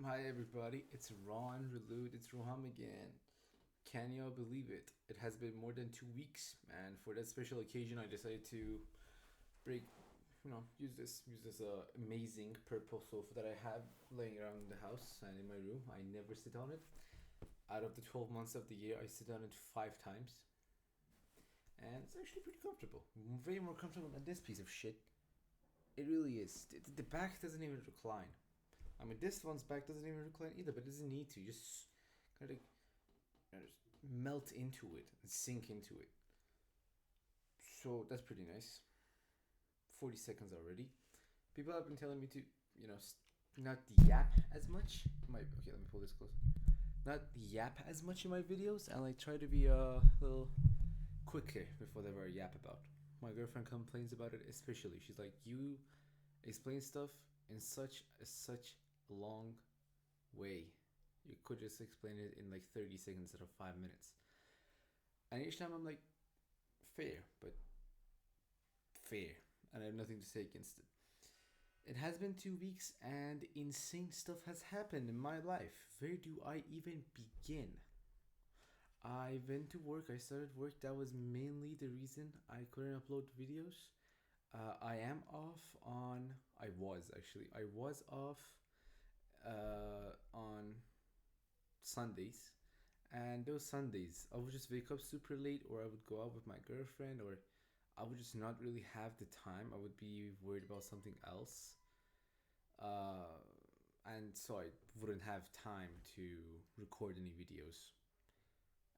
Hi everybody, it's Ron Relude, it's Roham again. Can you all believe it? It has been more than 2 weeks, and for that special occasion, I decided to break, use this amazing purple sofa that I have laying around in the house and in my room. I never sit on it. Out of the 12 months of the year, I sit on it 5 times, and it's actually pretty comfortable. Way more comfortable than this piece of shit. It really is. The back doesn't even recline. I mean, this one's back doesn't even recline either, but it doesn't need to. You just kind of just melt into it and sink into it. So that's pretty nice. 40 seconds already. People have been telling me to, you know, not yap as much. Okay, let me pull this close. Not yap as much in my videos, and like try to be a little quicker with whatever I yap about. My girlfriend complains about it, especially. She's like, "You explain stuff in such a long way. You could just explain it in like 30 seconds instead of 5 minutes." And each time I'm like, fair, but fair. And I have nothing to say against it. It has been 2 weeks and insane stuff has happened in my life. Where do I even begin? I went to work, I started work. That was mainly the reason I couldn't upload videos. I am off on. I was actually. I was off on Sundays. And those Sundays, I would just wake up super late, or I would go out with my girlfriend, or I would just not really have the time. I would be worried about something else. Uh, and so I wouldn't have time to record any videos.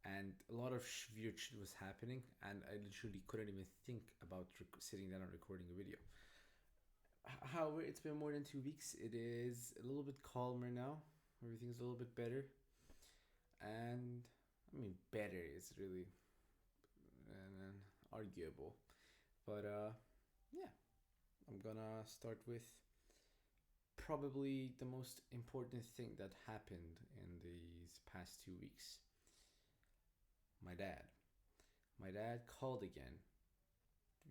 And a lot of weird shit was happening, and I literally couldn't even think about sitting down and recording a video. However, it's been more than 2 weeks. It is a little bit calmer now. Everything's a little bit better. And I mean, better is really arguable. But yeah, I'm gonna start with probably the most important thing that happened in these past 2 weeks. My dad. My dad called again,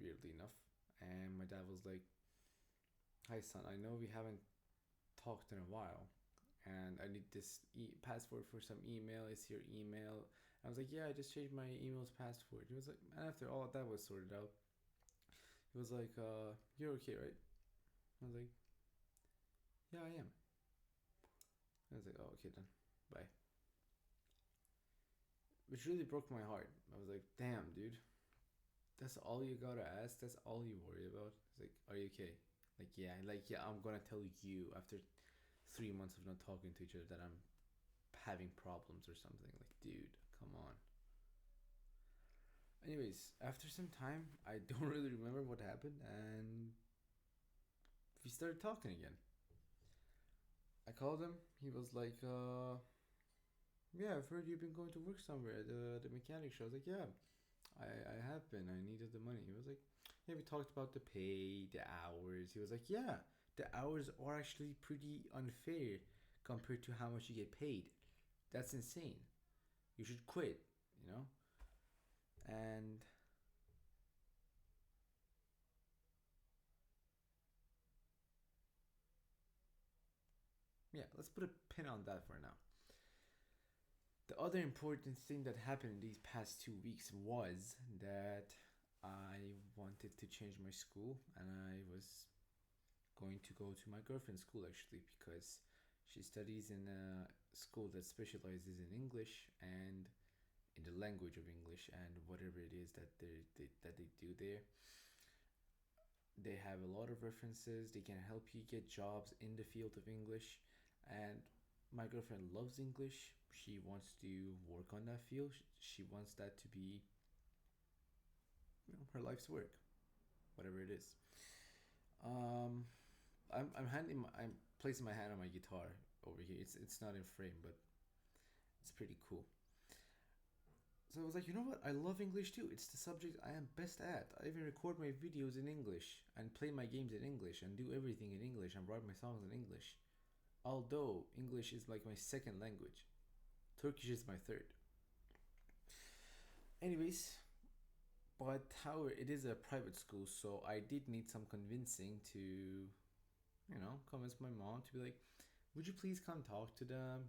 weirdly enough, and my dad was like, "Hi son, I know we haven't talked in a while, and I need this password for some email. Is your email?" I was like, "Yeah, I just changed my email's password." He was like, and after all that was sorted out, he was like, "You're okay, right?" I was like, "Yeah, I am." I was like, "Oh, okay then, bye." Which really broke my heart. I was like, "Damn, dude, that's all you gotta ask. That's all you worry about." He's like, "Are you okay?" Like, yeah, I'm gonna tell you after 3 months of not talking to each other that I'm having problems or something. Like, dude, come on. Anyways, after some time, I don't really remember what happened, and we started talking again. I called him. He was like, "Yeah, I've heard you've been going to work somewhere at the mechanic show." I was like, "Yeah, I have been. I needed the money." He was like, "Yeah, we talked about the pay, the hours." He was like, "Yeah, the hours are actually pretty unfair compared to how much you get paid. That's insane. You should quit, you know?" And yeah, let's put a pin on that for now. The other important thing that happened in these past 2 weeks was that I wanted to change my school, and I was going to go to my girlfriend's school actually, because she studies in a school that specializes in English and in the language of English and whatever it is that they do there. They have a lot of references. They can help you get jobs in the field of English, and my girlfriend loves English. She wants to work on that field. She wants that to be, her life's work, whatever it is. Um, I'm placing my hand on my guitar over here. It's not in frame, but it's pretty cool. So I was like, you know what? I love English too. It's the subject I am best at. I even record my videos in English and play my games in English and do everything in English and write my songs in English. Although English is like my second language, Turkish is my third. Anyways, but however, it is a private school, so I did need some convincing to, convince my mom to be like, would you please come talk to them?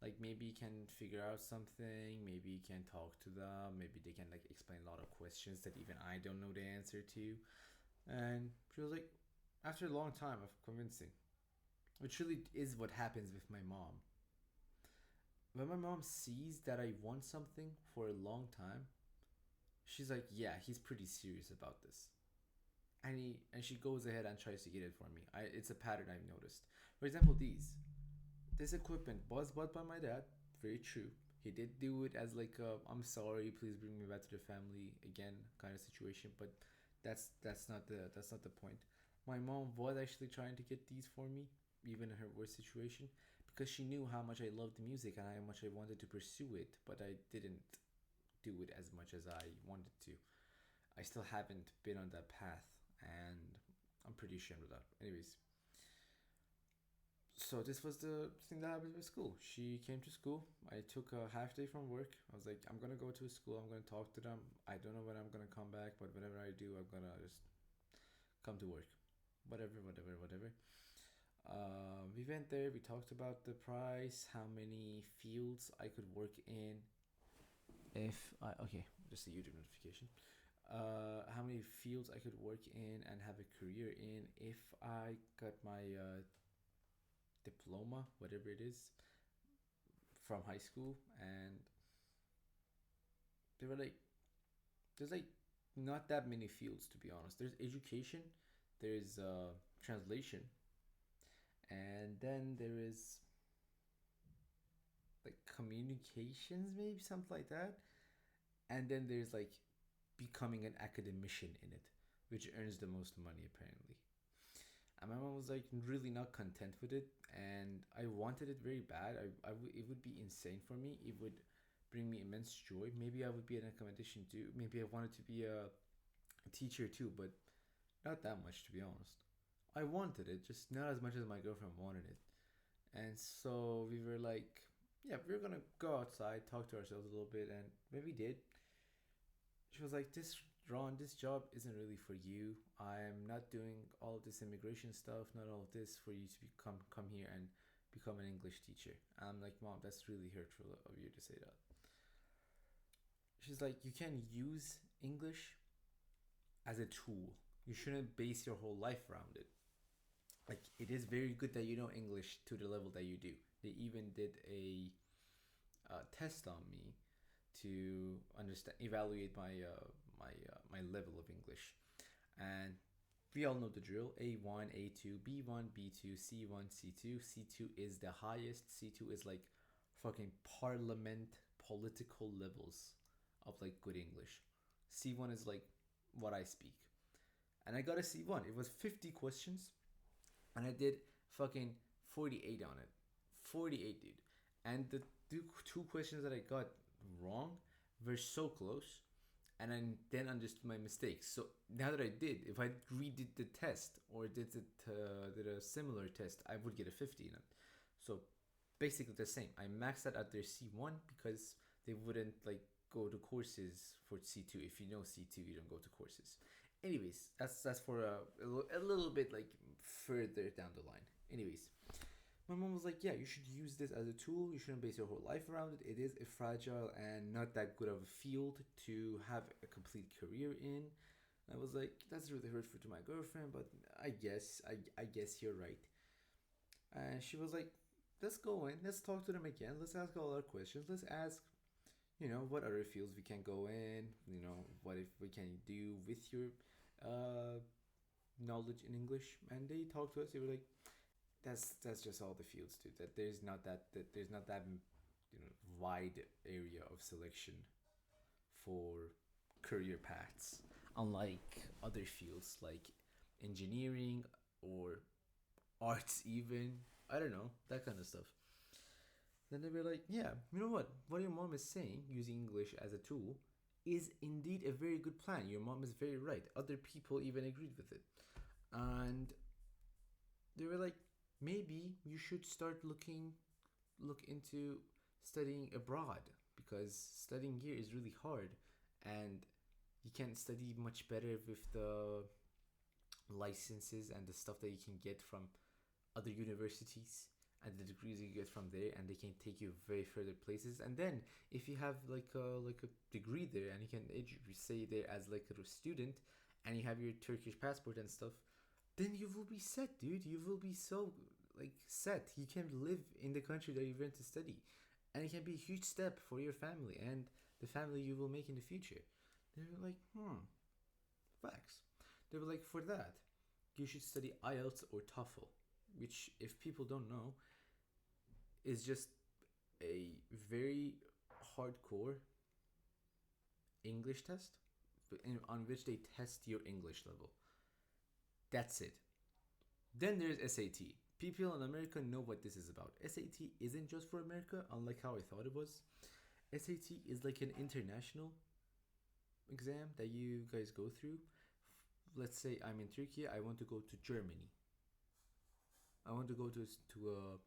Like maybe you can figure out something. Maybe you can talk to them. Maybe they can like explain a lot of questions that even I don't know the answer to. And she was like, after a long time of convincing, which really is what happens with my mom. When my mom sees that I want something for a long time, she's like, yeah, he's pretty serious about this. And she goes ahead and tries to get it for me. It's a pattern I've noticed. For example, this equipment was bought by my dad. Very true. He did do it as like a I'm sorry, please bring me back to the family again kind of situation. But that's not the point. My mom was actually trying to get these for me, even in her worst situation, because she knew how much I loved music and how much I wanted to pursue it, but I didn't do it as much as I wanted to. I still haven't been on that path, and I'm pretty ashamed of that. Anyways, so this was the thing that happened with school. She came to school. I took a half day from work. I was like, I'm gonna go to school. I'm gonna talk to them. I don't know when I'm gonna come back, but whenever I do, I'm gonna just come to work. Whatever, whatever, whatever. We went there. We talked about the price, how many fields I could work in. If I okay, just a YouTube notification. How many fields I could work in and have a career in if I got my diploma, whatever it is, from high school. And they were like, there's like not that many fields to be honest. There's education, there's translation, and then there is like communications, maybe something like that. And then there's like becoming an academician in it, which earns the most money apparently. And my mom was like really not content with it, and I wanted it very bad. It would be insane for me. It would bring me immense joy. Maybe I would be an accommodation too. Maybe I wanted to be a teacher too, but not that much to be honest. I wanted it, just not as much as my girlfriend wanted it. And so we were like, yeah, we are gonna go outside, talk to ourselves a little bit, and maybe did. She was like, "This Ron, this job isn't really for you. I'm not doing all of this immigration stuff, not all of this for you to come here and become an English teacher." I'm like, "Mom, that's really hurtful of you to say that." She's like, "You can use English as a tool. You shouldn't base your whole life around it. Like, it is very good that you know English to the level that you do. They even did a test on me to understand, evaluate my level of English, and we all know the drill: A1, A2, B1, B2, C1, C2. C2 is the highest. C2 is like fucking parliament political levels of like good English. C1 is like what I speak. And I got a C1. It was 50 questions, and I did fucking 48 on it. 48, dude. And the two questions that I got wrong were so close, and I then understood my mistakes. So now that I did, if I redid the test or did a similar test, I would get a 50 in it. So basically the same. I maxed out at their C1 because they wouldn't like go to courses for C2. If you know C2, you don't go to courses. Anyways, that's for a little bit like further down the line. Anyways, my mom was like, "Yeah, you should use this as a tool. You shouldn't base your whole life around it. It is a fragile and not that good of a field to have a complete career in." I was like, "That's really hurtful to my girlfriend, but I guess you're right." And she was like, "Let's go in. Let's talk to them again. Let's ask all our questions. Let's ask, what other fields we can go in. What if we can do with your uh, knowledge in English." And they talked to us. They were like, that's just all the fields do. That there's not that wide area of selection for career paths, unlike other fields like engineering or arts, even. I don't know, that kind of stuff. Then they were like, "Yeah, you know what your mom is saying, using English as a tool, is indeed a very good plan. Your mom is very right. Other people even agreed with it." And they were like, "Maybe you should look into studying abroad, because studying here is really hard, and you can study much better with the licenses and the stuff that you can get from other universities, and the degrees you get from there, and they can take you very further places. And then if you have like a degree there, and you can stay there as like a student, and you have your Turkish passport and stuff, then you will be set, dude. You will be so like set. You can live in the country that you went to study, and it can be a huge step for your family and the family you will make in the future. They were like, facts. They were like, for that, you should study IELTS or TOEFL, which, if people don't know, is just a very hardcore English test on which they test your English level. That's it. Then there's SAT. People in America know what this is about. SAT isn't just for America, unlike how I thought it was. SAT is like an international exam that you guys go through. Let's say I'm in Turkey, I want to go to Germany. I want to go to a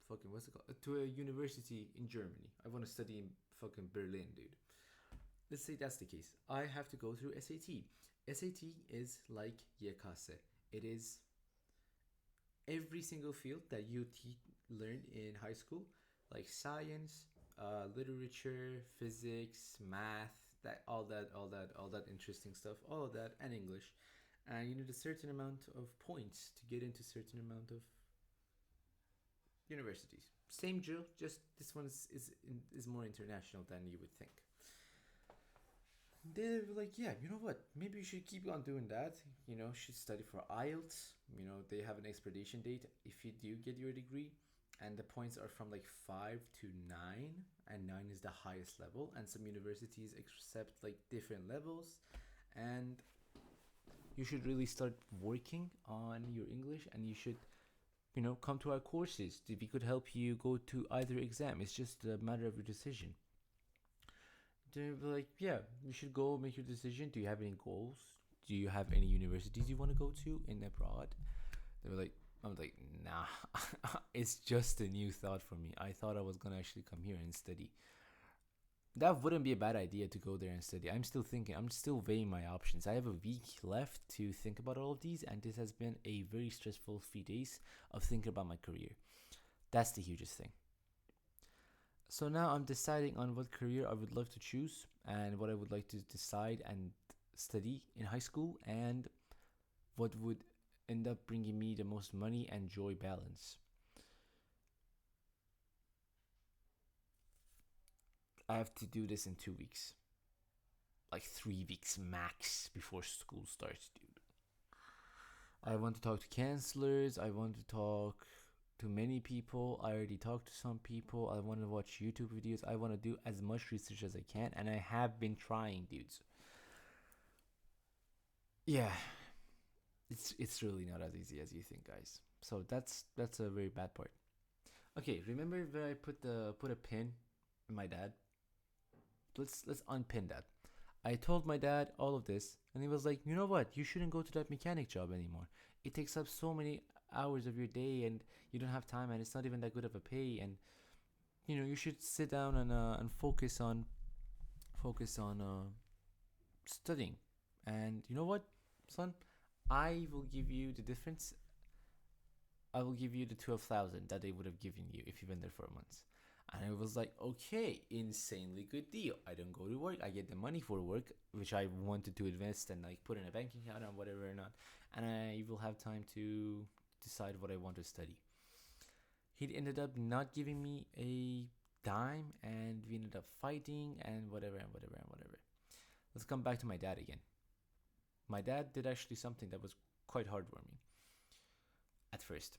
fucking what's it called? To a university in Germany. I want to study in fucking Berlin, dude. Let's say that's the case. I have to go through SAT. SAT is like YKS. It is every single field that you learned in high school, like science, literature, physics, math, all that interesting stuff, all of that, and English. And you need a certain amount of points to get into certain amount of universities. Same drill, just this one is more international than you would think. They were like, yeah, you know what? Maybe you should keep on doing that. Should study for IELTS. They have an expiration date if you do get your degree, and the points are from like 5 to 9, and 9 is the highest level. And some universities accept like different levels, and you should really start working on your English, and you should come to our courses. We could help you go to either exam. It's just a matter of your decision. They're like, yeah, you should go make your decision. Do you have any goals? Do you have any universities you want to go to in abroad? They were like, I'm like, nah, it's just a new thought for me. I thought I was gonna actually come here and study. That wouldn't be a bad idea to go there and study. I'm still thinking, I'm still weighing my options. I have a week left to think about all of these, and this has been a very stressful 3 days of thinking about my career. That's the hugest thing. So now I'm deciding on what career I would love to choose and what I would like to decide and study in high school, and what would end up bringing me the most money and joy balance. I have to do this in 2 weeks, like 3 weeks max before school starts, dude. I want to talk to counselors. I want to talk to many people. I already talked to some people. I want to watch YouTube videos. I want to do as much research as I can, and I have been trying, dudes. Yeah, it's really not as easy as you think, guys. So that's a very bad part. Okay, remember where I put a pin in my dad? Let's unpin that. I told my dad all of this, and he was like, "You know what? You shouldn't go to that mechanic job anymore. It takes up so many hours of your day, and you don't have time, and it's not even that good of a pay. And you should sit down and focus on studying. And you know what, son? I will give you the difference. I will give you the 12,000 that they would have given you if you went there for a month." And I was like, okay, insanely good deal. I don't go to work. I get the money for work, which I wanted to invest and like put in a banking account or whatever or not. And I will have time to decide what I want to study. He ended up not giving me a dime, and we ended up fighting and whatever and whatever and whatever. Let's come back to my dad again. My dad did actually something that was quite heartwarming at first.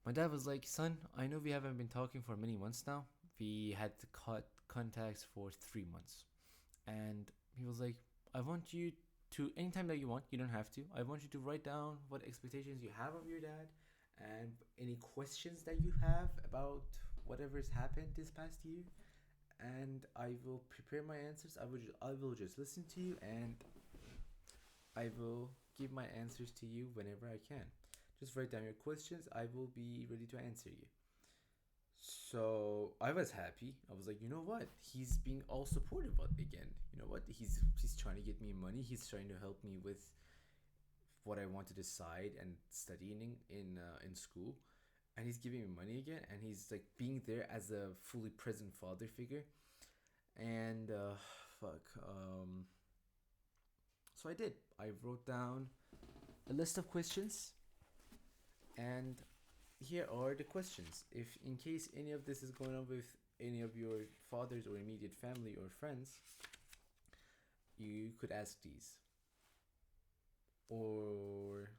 My dad was like, "Son, I know we haven't been talking for many months now. We had to cut contacts for 3 months." And he was like, "I want you to, anytime that you want, you don't have to. I want you to write down what expectations you have of your dad and any questions that you have about whatever's happened this past year. And I will prepare my answers. I will just listen to you, and I will give my answers to you whenever I can. Just write down your questions. I will be ready to answer you." So I was happy. I was like, you know what? He's being all supportive again. You know what? He's trying to get me money. He's trying to help me with what I want to decide and studying in school, and he's giving me money again, and he's like being there as a fully present father figure, and fuck. So I did. I wrote down a list of questions, and here are the questions. If in case any of this is going on with any of your fathers or immediate family or friends, you could ask these or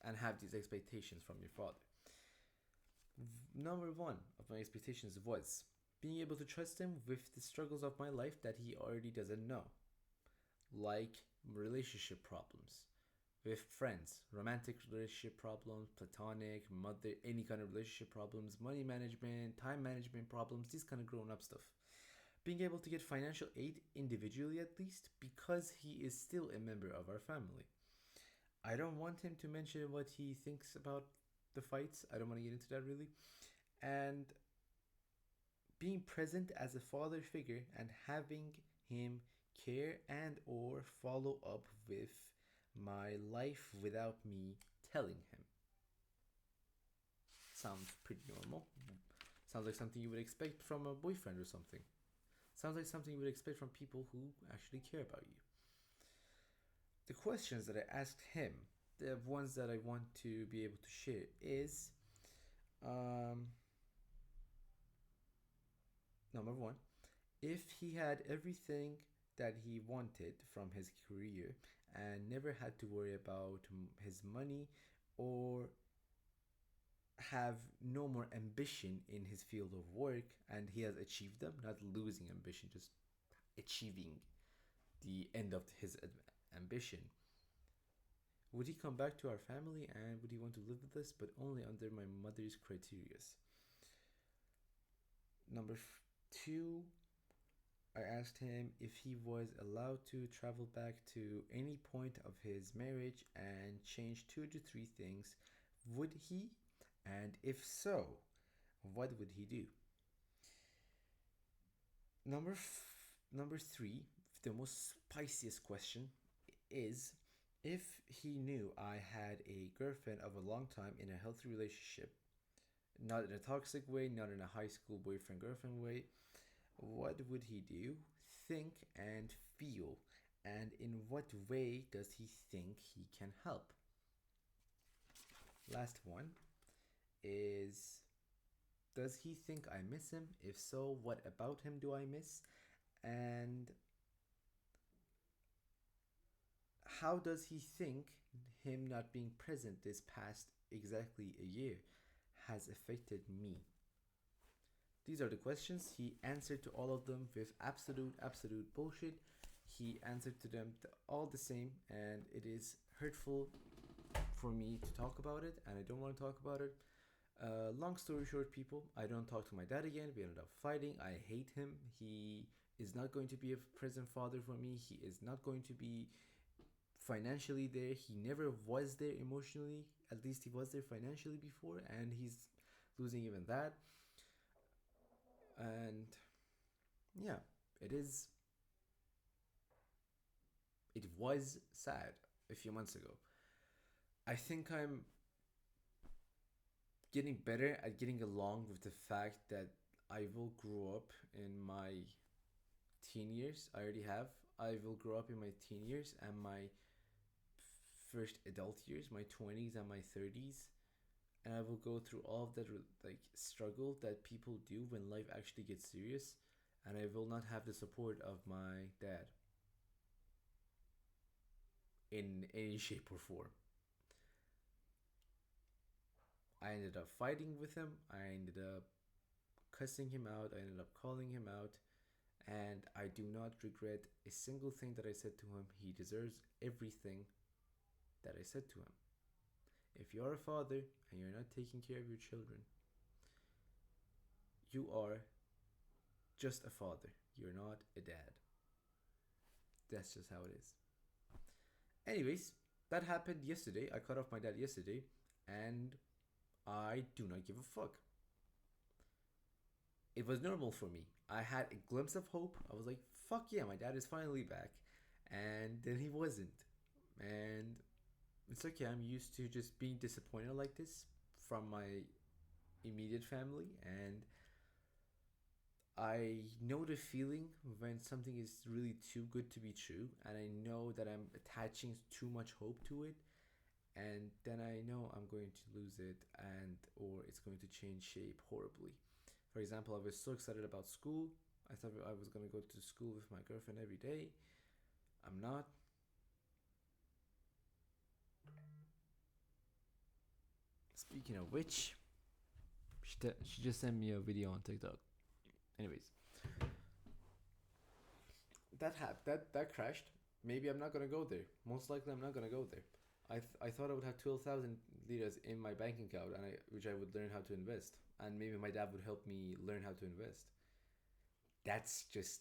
and have these expectations from your father. Number one of my expectations was being able to trust him with the struggles of my life that he already doesn't know, like relationship problems with friends, romantic relationship problems, platonic, mother, any kind of relationship problems, money management, time management problems, this kind of grown up stuff. Being able to get financial aid individually at least because he is still a member of our family. I don't want him to mention what he thinks about the fights. I don't want to get into that really. And being present as a father figure and having him care and or follow up with my life without me telling him. Sounds pretty normal. Sounds like something you would expect from a boyfriend or something. Sounds like something you would expect from people who actually care about you. The questions that I asked him, the ones that I want to be able to share, is um, number one, if he had everything that he wanted from his career and never had to worry about his money or have no more ambition in his field of work and he has achieved them, not losing ambition, just achieving the end of his ambition, would he come back to our family and would he want to live with us, but only under my mother's criteria? Number two, I asked him if he was allowed to travel back to any point of his marriage and change two to three things. Would he? And if so, what would he do? Number three, the most spiciest question is if he knew I had a girlfriend of a long time in a healthy relationship, not in a toxic way, not in a high school boyfriend girlfriend way, what would he do, think, and feel? And in what way does he think he can help? Last one is, does he think I miss him? If so, what about him do I miss? And how does he think him not being present this past exactly a year has affected me? These are the questions. He answered to all of them with absolute bullshit. He answered to them all the same, and it is hurtful for me to talk about it, and I don't want to talk about it. Long story short, people, I don't talk to my dad again. We ended up fighting. I hate him. He is not going to be a present father for me. He is not going to be financially there. He never was there emotionally. At least he was there financially before, and he's losing even that. And yeah, it is. It was sad a few months ago. I think I'm getting better at getting along with the fact that I will grow up in my teen years. I already have. I will grow up in my teen years and my first adult years, my 20s and my 30s, and I will go through all of that like struggle that people do when life actually gets serious, and I will not have the support of my dad in any shape or form. I ended up fighting with him. I ended up cussing him out. I ended up calling him out. And I do not regret a single thing that I said to him. He deserves everything that I said to him. If you're a father and you're not taking care of your children, you are just a father. You're not a dad. That's just how it is. Anyways, that happened yesterday. I cut off my dad yesterday, and I do not give a fuck. It was normal for me. I had a glimpse of hope. I was like, fuck yeah, my dad is finally back. And then he wasn't. And It's okay. I'm used to just being disappointed like this from my immediate family, and I know the feeling when something is really too good to be true, and I know that I'm attaching too much hope to it, and then I know I'm going to lose it, and or it's going to change shape horribly. For example, I was so excited about school. I thought I was going to go to school with my girlfriend every day. I'm not. Speaking of which, she just sent me a video on TikTok. Anyways, that crashed. Maybe I'm not gonna go there. Most likely, I'm not gonna go there. I thought I would have 12,000 liras in my bank account, and which I would learn how to invest, and maybe my dad would help me learn how to invest. That's just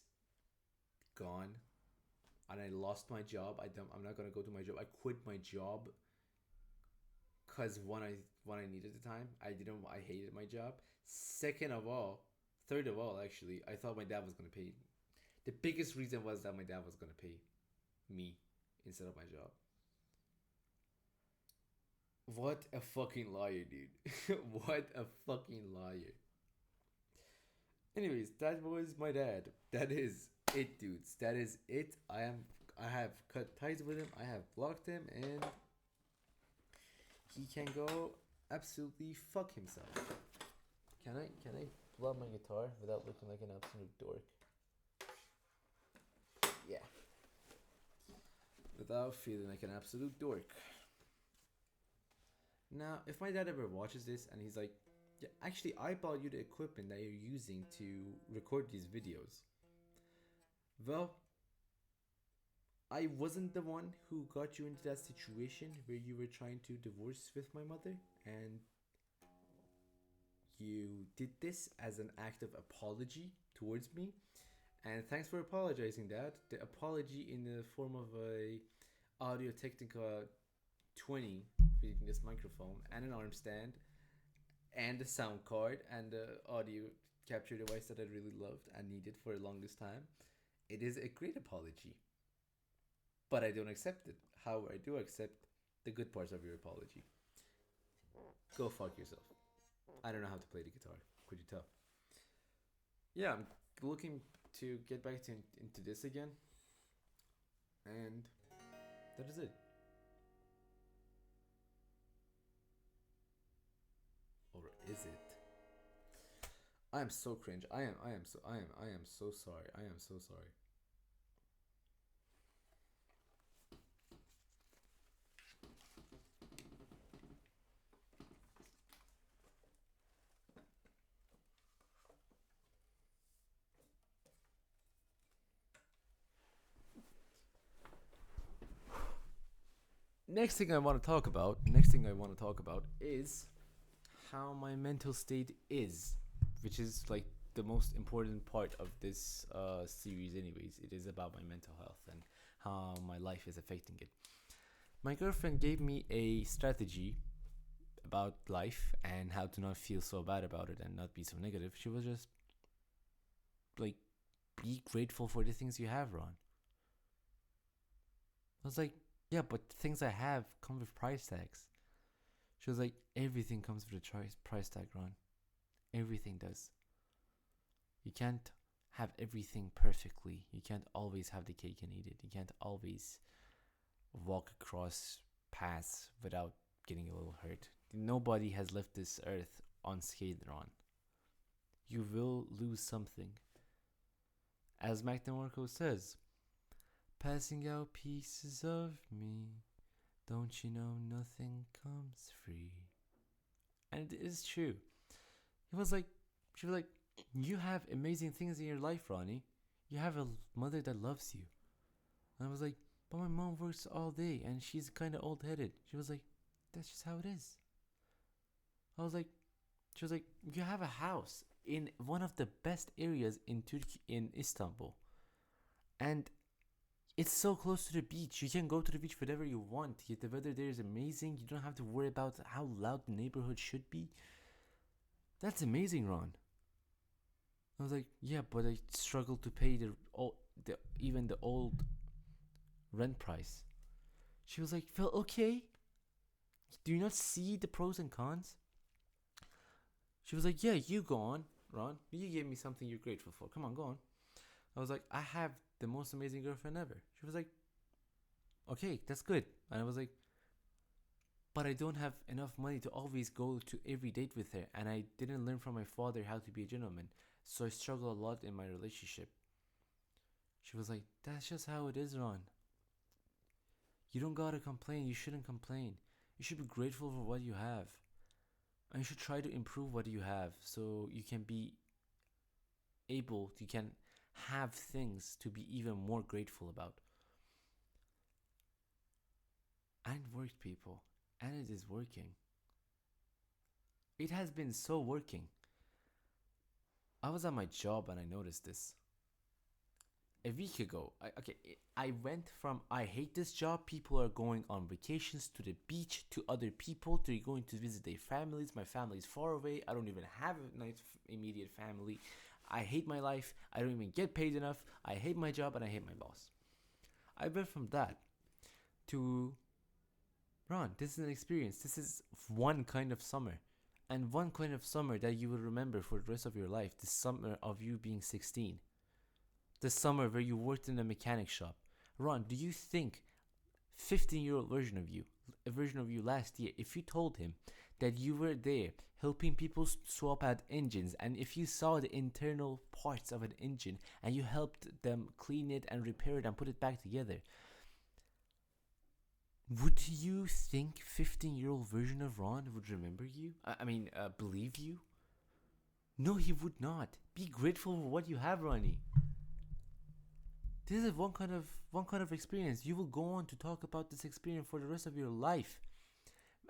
gone, and I lost my job. I'm not gonna go to my job. I quit my job because one I needed the time. I hated my job. Second of all, third of all, actually, I thought my dad was gonna pay. The biggest reason was that my dad was gonna pay me instead of my job. What a fucking liar, dude. What a fucking liar. Anyways, that was my dad. That is it, dudes. That is it. I have cut ties with him. I have blocked him, and he can go absolutely fuck himself. Can I pull out my guitar without looking like an absolute dork? Yeah. Without feeling like an absolute dork. Now, if my dad ever watches this and he's like, yeah, actually, I bought you the equipment that you're using to record these videos. Well, I wasn't the one who got you into that situation where you were trying to divorce with my mother, and you did this as an act of apology towards me. And thanks for apologizing, Dad. The apology in the form of a Audio Technica 20 feeding this microphone and an arm stand and a sound card and the audio capture device that I really loved and needed for the longest time. It is a great apology, but I don't accept it. However, I do accept the good parts of your apology. Go fuck yourself. I don't know how to play the guitar. Could you tell? Yeah, I'm looking to get back into this again, and that is it. Or is it? I am so cringe. I am so sorry. I am so sorry. Next thing I want to talk about is how my mental state is, which is like the most important part of this series, anyways. It is about my mental health and how my life is affecting it. My girlfriend gave me a strategy about life and how to not feel so bad about it and not be so negative. She was just like, be grateful for the things you have, Ron. I was like, yeah, but things I have come with price tags. She was like, everything comes with a price tag, Ron. Everything does. You can't have everything perfectly. You can't always have the cake and eat it. You can't always walk across paths without getting a little hurt. Nobody has left this earth unscathed, Ron. You will lose something. As Mac DeMarco says, passing out pieces of me. Don't you know nothing comes free? And it is true. She was like, you have amazing things in your life, Ronnie. You have a mother that loves you. And I was like, but my mom works all day and she's kind of old headed. She was like, that's just how it is. I was like, she was like, you have a house in one of the best areas in Turkey, in Istanbul. And it's so close to the beach. You can go to the beach whenever you want. The weather there is amazing. You don't have to worry about how loud the neighborhood should be. That's amazing, Ron. I was like, yeah, but I struggle to pay even the old rent price. She was like, well, okay. Do you not see the pros and cons? She was like, yeah, you go on, Ron. You gave me something you're grateful for. Come on, go on. I was like, I have the most amazing girlfriend ever. She was like, okay, that's good. And I was like, but I don't have enough money to always go to every date with her. And I didn't learn from my father how to be a gentleman. So I struggle a lot in my relationship. She was like, that's just how it is, Ron. You don't gotta complain. You shouldn't complain. You should be grateful for what you have. And you should try to improve what you have so you can be able, you can have things to be even more grateful about. And it worked, people. And it is working. It has been so working. I was at my job and I noticed this. A week ago, I went from I hate this job, people are going on vacations to the beach, to other people, to going to visit their families. My family is far away. I don't even have a nice immediate family. I hate my life. I don't even get paid enough. I hate my job and I hate my boss. I went from that to Ron, this is an experience. This is one kind of summer. And one kind of summer that you will remember for the rest of your life. The summer of you being 16. The summer where you worked in a mechanic shop. Ron, do you think 15-year-old version of you, a version of you last year, if you told him that you were there helping people swap out engines, and if you saw the internal parts of an engine and you helped them clean it and repair it and put it back together, would you think 15-year-old version of Ron would remember you? Believe you? No, he would not. Be grateful for what you have, Ronnie. This is one kind of experience. You will go on to talk about this experience for the rest of your life.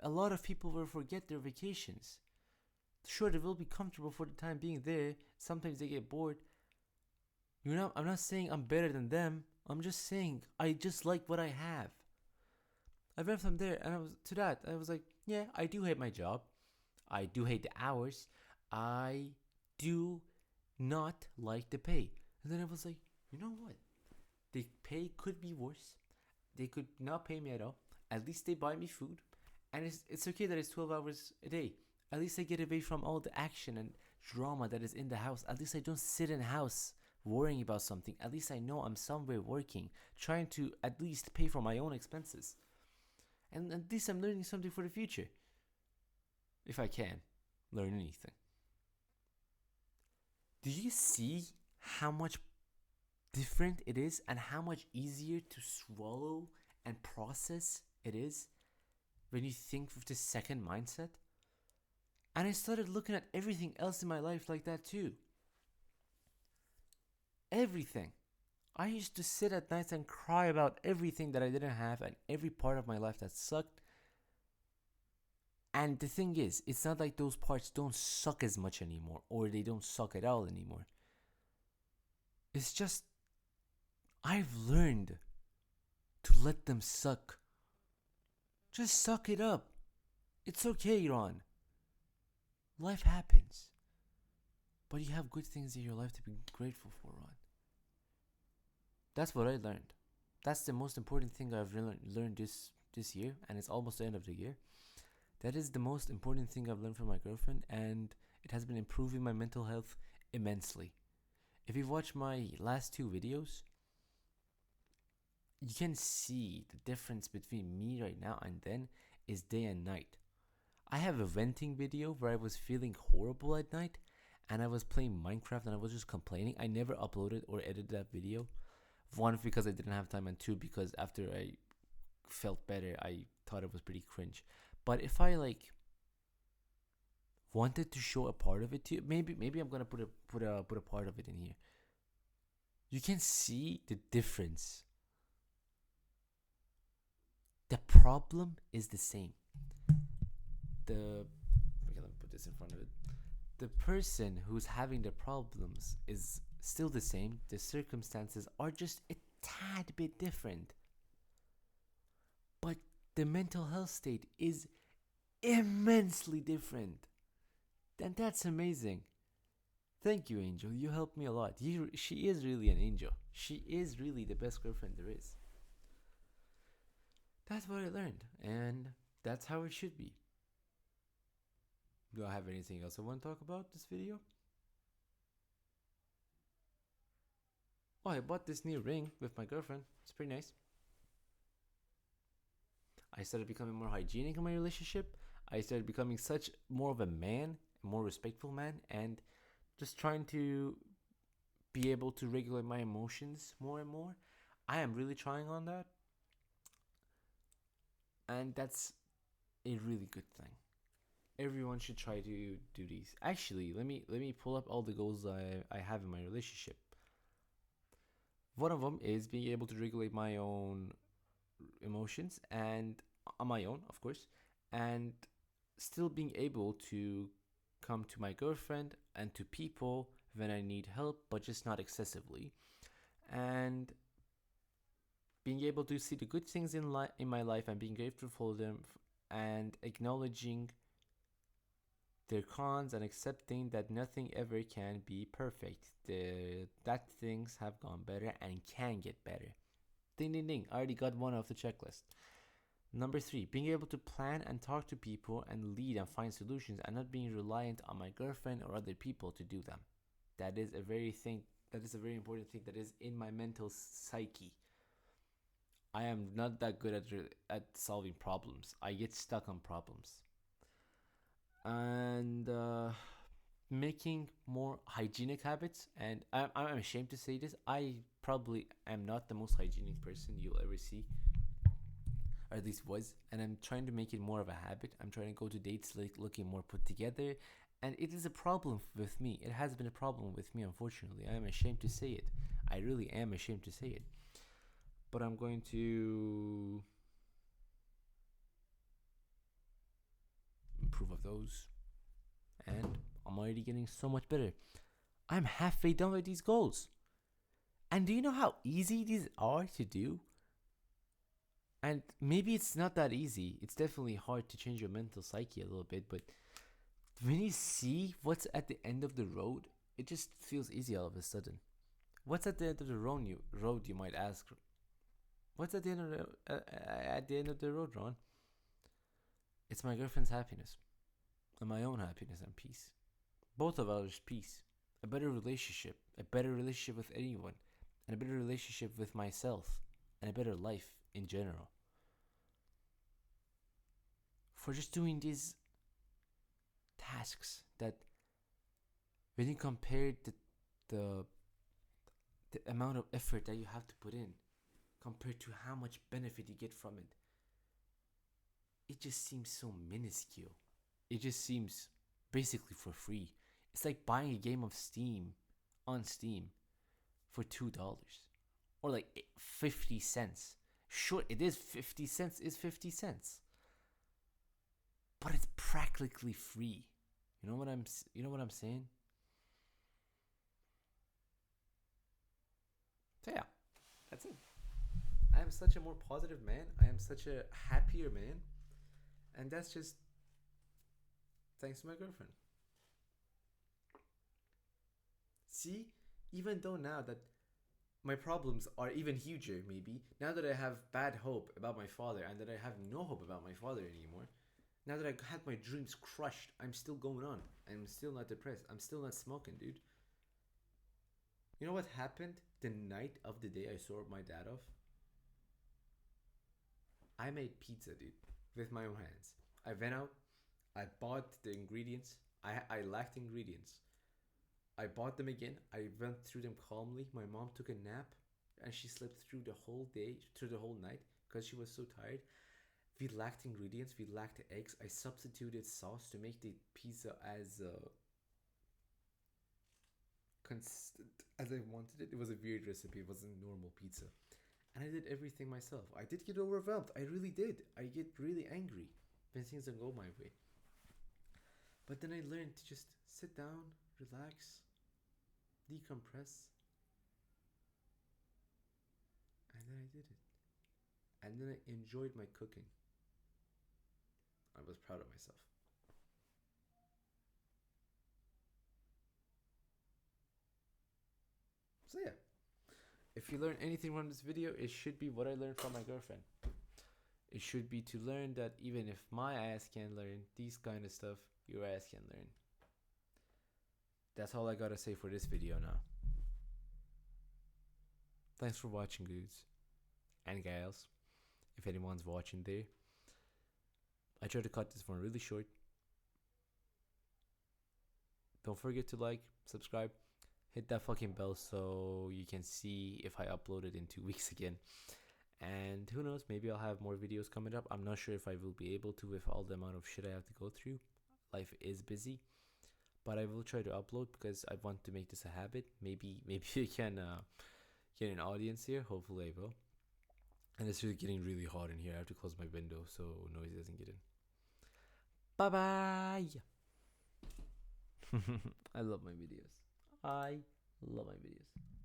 A lot of people will forget their vacations. Sure, they will be comfortable for the time being there. Sometimes they get bored. I'm not saying I'm better than them. I'm just saying I just like what I have. I went from there and I was like, yeah, I do hate my job. I do hate the hours. I do not like the pay. And then I was like, you know what? The pay could be worse. They could not pay me at all. At least they buy me food. And it's okay that it's 12 hours a day. At least I get away from all the action and drama that is in the house. At least I don't sit in the house worrying about something. At least I know I'm somewhere working, trying to at least pay for my own expenses. And at least I'm learning something for the future. If I can learn anything. Do you see how much different it is and how much easier to swallow and process it is when you think with the second mindset? And I started looking at everything else in my life like that too. Everything. I used to sit at nights and cry about everything that I didn't have and every part of my life that sucked. And the thing is, it's not like those parts don't suck as much anymore or they don't suck at all anymore. It's just I've learned to let them suck. Just suck it up. It's okay, Ron. Life happens. But you have good things in your life to be grateful for, Ron. That's what I learned. That's the most important thing I've learned this year, and it's almost the end of the year. That is the most important thing I've learned from my girlfriend, and it has been improving my mental health immensely. If you watch my last 2 videos, you can see the difference between me right now and then is day and night. I have a venting video where I was feeling horrible at night and I was playing Minecraft and I was just complaining. I never uploaded or edited that video. 1, because I didn't have time, and 2, because after I felt better, I thought it was pretty cringe. But if I wanted to show a part of it to you, maybe I'm gonna put a part of it in here. You can see the difference. The problem is the same. Let me put this in front of it. The person who's having the problems is still the same. The circumstances are just a tad bit different. But the mental health state is immensely different. And that's amazing. Thank you, Angel. You helped me a lot. She is really an angel. She is really the best girlfriend there is. That's what I learned. And That's how it should be. Do I have anything else I want to talk about this video? Oh, I bought this new ring with my girlfriend. It's pretty nice. I started becoming more hygienic in my relationship. I started becoming such more of a man, a more respectful man, and just trying to be able to regulate my emotions more and more. I am really trying on that, and that's a really good thing. Everyone should try to do these. Actually, let me pull up all the goals I have in my relationship. One of them is being able to regulate my own emotions and on my own, of course, and still being able to come to my girlfriend and to people when I need help, but just not excessively. And being able to see the good things in my life and being grateful for them and acknowledging their cons and accepting that nothing ever can be perfect. That things have gone better and can get better. Ding ding ding. I already got one off the checklist. Number 3, being able to plan and talk to people and lead and find solutions and not being reliant on my girlfriend or other people to do them. That is a very important thing that is in my mental psyche. I am not that good at solving problems. I get stuck on problems. And making more hygienic habits. And I'm ashamed to say this. I probably am not the most hygienic person you'll ever see, or at least was, and I'm trying to make it more of a habit. I'm trying to go to dates like looking more put together, and it is a problem with me. It has been a problem with me, unfortunately. I am ashamed to say it. I really am ashamed to say it. But I'm going to improve of those, and I'm already getting so much better. I'm halfway done with these goals. And do you know how easy these are to do? And maybe it's not that easy. It's definitely hard to change your mental psyche a little bit, but when you see what's at the end of the road, it just feels easy all of a sudden. What's at the end of the road, you might ask. What's at the end of the road, Ron? It's my girlfriend's happiness and my own happiness and peace. Both of ours peace. A better relationship. A better relationship with anyone. And a better relationship with myself. And a better life in general. For just doing these tasks that, when you compare the the amount of effort that you have to put in compared to how much benefit you get from it, it just seems so minuscule. It just seems basically for free. It's like buying a game of Steam on Steam for $2 or like 50 cents. Sure, it is 50 cents, is 50 cents. But it's practically free. You know what I'm saying? So yeah, that's it. I am such a more positive man. I am such a happier man. And that's just thanks to my girlfriend. See, even though now that my problems are even huger, maybe, now that I have bad hope about my father and that I have no hope about my father anymore, now that I had my dreams crushed, I'm still going on. I'm still not depressed. I'm still not smoking, dude. You know what happened the night of the day I saw my dad off? I made pizza, dude, with my own hands. I went out, I bought the ingredients. I lacked ingredients. I bought them again. I went through them calmly. My mom took a nap and she slept through the whole day, through the whole night because she was so tired. We lacked ingredients. We lacked eggs. I substituted sauce to make the pizza as consistent as I wanted it. It was a weird recipe. It wasn't normal pizza. And I did everything myself. I did get overwhelmed. I really did. I get really angry when things don't go my way. But then I learned to just sit down, relax, decompress, and then I did it. And then I enjoyed my cooking. I was proud of myself. So yeah, if you learn anything from this video, it should be what I learned from my girlfriend. It should be to learn that even if my ass can't learn these kind of stuff, your ass can learn. That's all I gotta say for this video now. Thanks for watching, dudes and gals. If anyone's watching there, I tried to cut this one really short. Don't forget to like, subscribe, hit that fucking bell so you can see if I upload it in 2 weeks again. And who knows, maybe I'll have more videos coming up. I'm not sure if I will be able to with all the amount of shit I have to go through. Life is busy, but I will try to upload because I want to make this a habit. Maybe I can get an audience here. Hopefully I will. And it's really getting really hot in here. I have to close my window so noise doesn't get in. Bye bye. I love my videos. I love my videos.